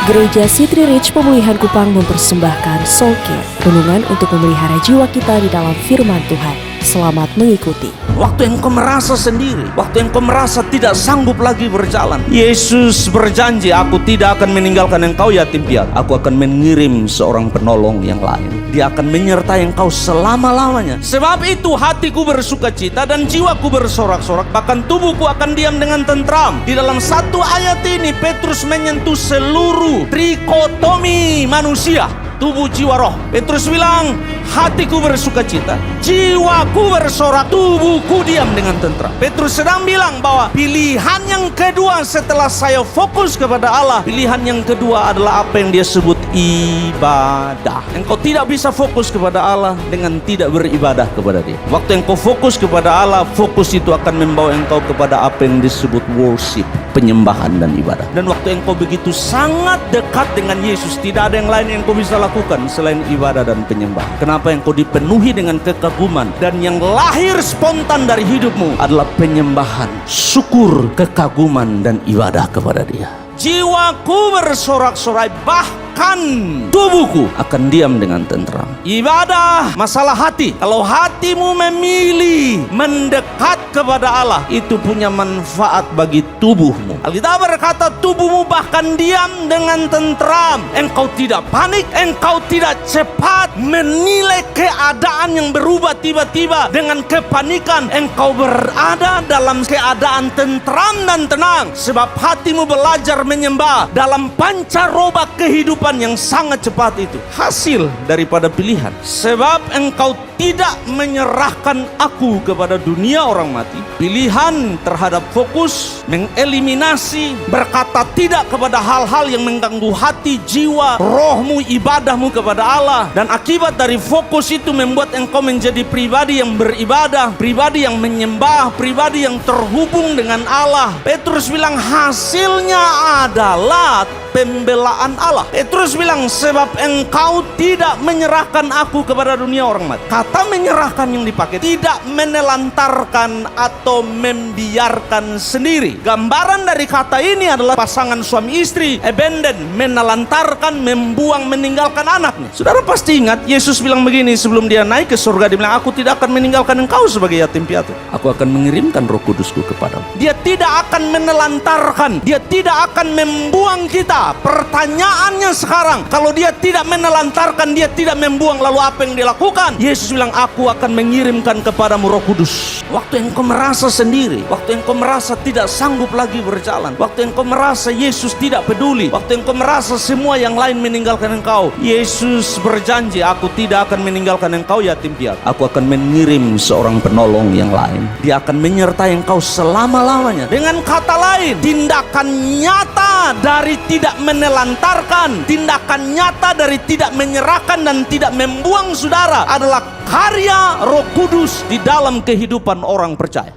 Gereja City Reach Pemulihan Kupang mempersembahkan Soul Care, renungan untuk memelihara jiwa kita di dalam firman Tuhan. Selamat mengikuti. Waktu engkau merasa sendiri, waktu engkau merasa tidak sanggup lagi berjalan, Yesus berjanji, aku tidak akan meninggalkan engkau yatim piatu. Aku akan mengirim seorang penolong yang lain. Dia akan menyertai engkau selama-lamanya. Sebab itu hatiku bersukacita dan jiwaku bersorak-sorak, bahkan tubuhku akan diam dengan tentram. Di dalam satu ayat ini Petrus menyentuh seluruh trikotomi manusia, tubuh, jiwa, roh. Petrus bilang, hatiku bersukacita, jiwaku bersorak, tubuhku diam dengan tentram. Petrus sedang bilang bahwa pilihan yang kedua setelah saya fokus kepada Allah, pilihan yang kedua adalah apa yang dia sebut ibadah. Engkau tidak bisa fokus kepada Allah dengan tidak beribadah kepada Dia. Waktu engkau fokus kepada Allah, fokus itu akan membawa engkau kepada apa yang disebut worship, penyembahan dan ibadah. Dan waktu engkau begitu sangat dekat dengan Yesus, tidak ada yang lain yang engkau bisa lakukan selain ibadah dan penyembahan. Kenapa engkau dipenuhi dengan kekaguman, dan yang lahir spontan dari hidupmu adalah penyembahan, syukur, kekaguman dan ibadah kepada Dia. Jiwaku bersorak-sorai, bahkan tubuhku akan diam dengan tentram. Ibadah, masalah hati. Kalau hatimu memilih mendekat kepada Allah, itu punya manfaat bagi tubuhmu. Alkitab berkata, tubuhmu bahkan diam dengan tentram. Engkau tidak panik, engkau tidak cepat menilai keadaan yang berubah tiba-tiba dengan kepanikan. Engkau berada dalam keadaan tentram dan tenang, sebab hatimu belajar menyembah dalam pancaroba kehidupan yang sangat cepat itu. Hasil daripada pilihan. Sebab engkau tidak menyerahkan aku kepada dunia orang mati. Pilihan terhadap fokus, mengeliminasi, berkata tidak kepada hal-hal yang mengganggu hati, jiwa, rohmu, ibadahmu kepada Allah. Dan akibat dari fokus itu membuat engkau menjadi pribadi yang beribadah, pribadi yang menyembah, pribadi yang terhubung dengan Allah. Petrus bilang hasilnya adalah pembelaan Allah. Petrus bilang, sebab engkau tidak menyerahkan aku kepada dunia orang mati. Kata menyerahkan yang dipakai, tidak menelantarkan atau membiarkan sendiri. Gambaran dari kata ini adalah pasangan suami istri, abandon, menelantarkan, membuang, meninggalkan anaknya. Saudara pasti ingat, Yesus bilang begini sebelum dia naik ke surga. Dia bilang, aku tidak akan meninggalkan engkau sebagai yatim piatu. Aku akan mengirimkan Roh Kudusku kepadamu. Dia tidak akan menelantarkan, dia tidak akan membuang kita. Pertanyaannya sekarang, kalau dia tidak menelantarkan, dia tidak membuang, lalu apa yang dia lakukan? Yesus bilang, aku akan mengirimkan kepadamu Roh Kudus. Waktu engkau merasa sendiri, waktu engkau merasa tidak sanggup lagi berjalan, waktu engkau merasa Yesus tidak peduli, waktu engkau merasa semua yang lain meninggalkan engkau, Yesus berjanji, aku tidak akan meninggalkan engkau yatim piatu. Aku akan mengirim seorang penolong yang lain. Dia akan menyertai engkau selama-lamanya. Dengan kata lain, tindakan nyata dari tidak menelantarkan, tindakan nyata dari tidak menyerahkan dan tidak membuang saudara adalah karya Roh Kudus di dalam kehidupan orang percaya.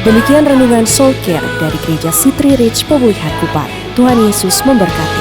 Demikian renungan Soul Care dari Gereja City Reach Pemulihan Kupang. Tuhan Yesus memberkati.